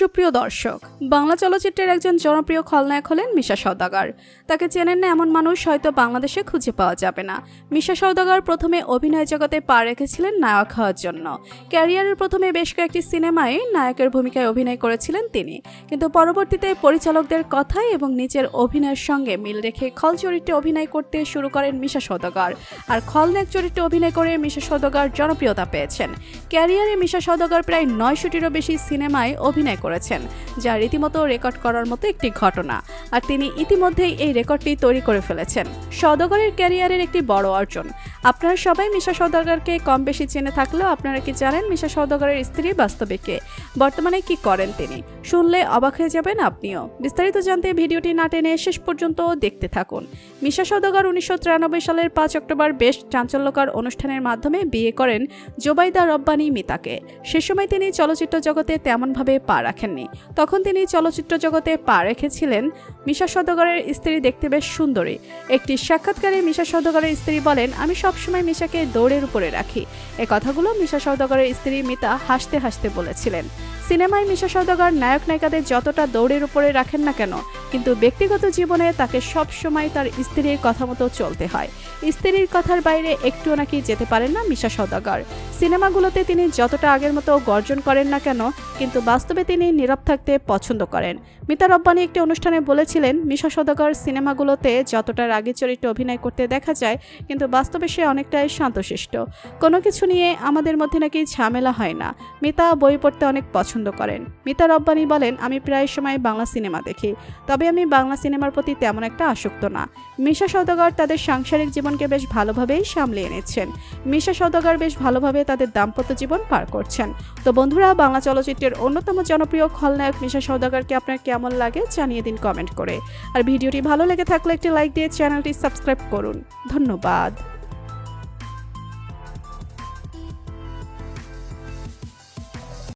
সুপ্রিয় দর্শক, বাংলা চলচ্চিত্রের একজন জনপ্রিয় খলনায়ক হলেন মিশা সওদাগর। তাকে চেনেন না এমন মানুষ হয়তো বাংলাদেশে খুঁজে পাওয়া যাবে না। মিশা সওদাগর প্রথমে অভিনয় জগতে পা রেখেছিলেন নায়ক হওয়ার জন্য। ক্যারিয়ারের প্রথমে বেশ কয়েকটি সিনেমায় নায়কের ভূমিকায় অভিনয় করেছিলেন তিনি, কিন্তু পরবর্তীতে পরিচালকদের কথায় এবং নিজের অভিনয়ের সঙ্গে মিল রেখে খল চরিত্রে অভিনয় করতে শুরু করেন মিশা সওদাগর। আর খলনায়ক চরিত্রে অভিনয় করে মিশা সওদাগর জনপ্রিয়তা পেয়েছেন। ক্যারিয়ারে মিশা সওদাগর প্রায় 900টিরও বেশি সিনেমায় অভিনয় করেছেন, যা রীতিমতো রেকর্ড করার মতো একটি ঘটনা। আর তিনি ইতিমধ্যেই এই রেকর্ডটি তৈরি করে ফেলেছেন। সওদাগরের ক্যারিয়ারের একটি বড় অর্জন। আপনারা সবাই মিশা সওদাগরকে কম বেশি চিনে থাকলেও আপনারা কি জানেন মিশা সওদাগরের স্ত্রী বাস্তবে কে, বর্তমানে কি করেন তিনি? শুনলে অবাক হয়ে যাবেন আপনিও। বিস্তারিত জানতে ভিডিওটি না টেনে শেষ পর্যন্ত দেখতে থাকুন। মিশা সওদাগর 1993 সালের 5 অক্টোবর বেশ চাঞ্চল্যকর অনুষ্ঠানের মাধ্যমে বিয়ে করেন জোবাইদা রব্বানী মিতাকে। সে সময় তিনি চলচ্চিত্র জগতে তেমনভাবে পা রাখেননি। তখন তিনি চলচ্চিত্র জগতে পা রেখেছিলেন। মিশা সওদাগরের স্ত্রী দেখতে বেশ সুন্দরী। একটি সাক্ষাৎকারে মিশা সওদাগরের স্ত্রী বলেন, আমি সবসময় মিশাকে দৌড়ের উপরে রাখি। এ কথাগুলো মিশা সওদাগরের স্ত্রী মিতা হাসতে হাসতে বলেছিলেন। সিনেমায় মিশা সওদাগর নায়ক নায়িকাদের যতটা দৌড়ের উপরে রাখেন না কেন, কিন্তু ব্যক্তিগত জীবনে তাকে সব সময় তার স্ত্রীর কথা মতো চলতে হয়। স্ত্রীর কথার বাইরে একটুও নাকি যেতে পারেন না মিশা সওদাগর। সিনেমাগুলোতে তিনি যতটা আগের মতো গর্জন করেন না কেন, কিন্তু বাস্তবে তিনি নীরব থাকতে পছন্দ করেন। মিতা রব্বানী একটি অনুষ্ঠানে বলেছিলেন, মিশা সওদাগর সিনেমাগুলোতে যতটা রাগী চরিত্রে অভিনয় করতে দেখা যায়, কিন্তু বাস্তবে সে অনেকটাই শান্তশিষ্ট। কোনো কিছু নিয়ে আমাদের মধ্যে নাকি ঝামেলা হয় না। মিতা বই পড়তে অনেক পছন্দ করেন। মিতা রব্বানী বলেন, আমি প্রায় সময় বাংলা সিনেমা দেখি, তবে আমি বাংলা সিনেমার প্রতি তেমন একটা আসক্ত না। মিশা সওদাগর তাদের সাংসারিক জীবনকে বেশ ভালোভাবেই সামলিয়ে নিচ্ছেন। মিশা সওদাগর বেশ ভালোভাবে তাদের দাম্পত্য জীবন পার করছেন। তো বন্ধুরা, বাংলা চলচ্চিত্রের অন্যতম জনপ্রিয় খলনায়ক মিশা সওদাগরকে আপনার কেমন লাগে জানিয়ে দিন কমেন্ট করে। আর ভিডিওটি ভালো লেগে থাকলে একটি লাইক দিয়ে চ্যানেলটি সাবস্ক্রাইব করুন। ধন্যবাদ।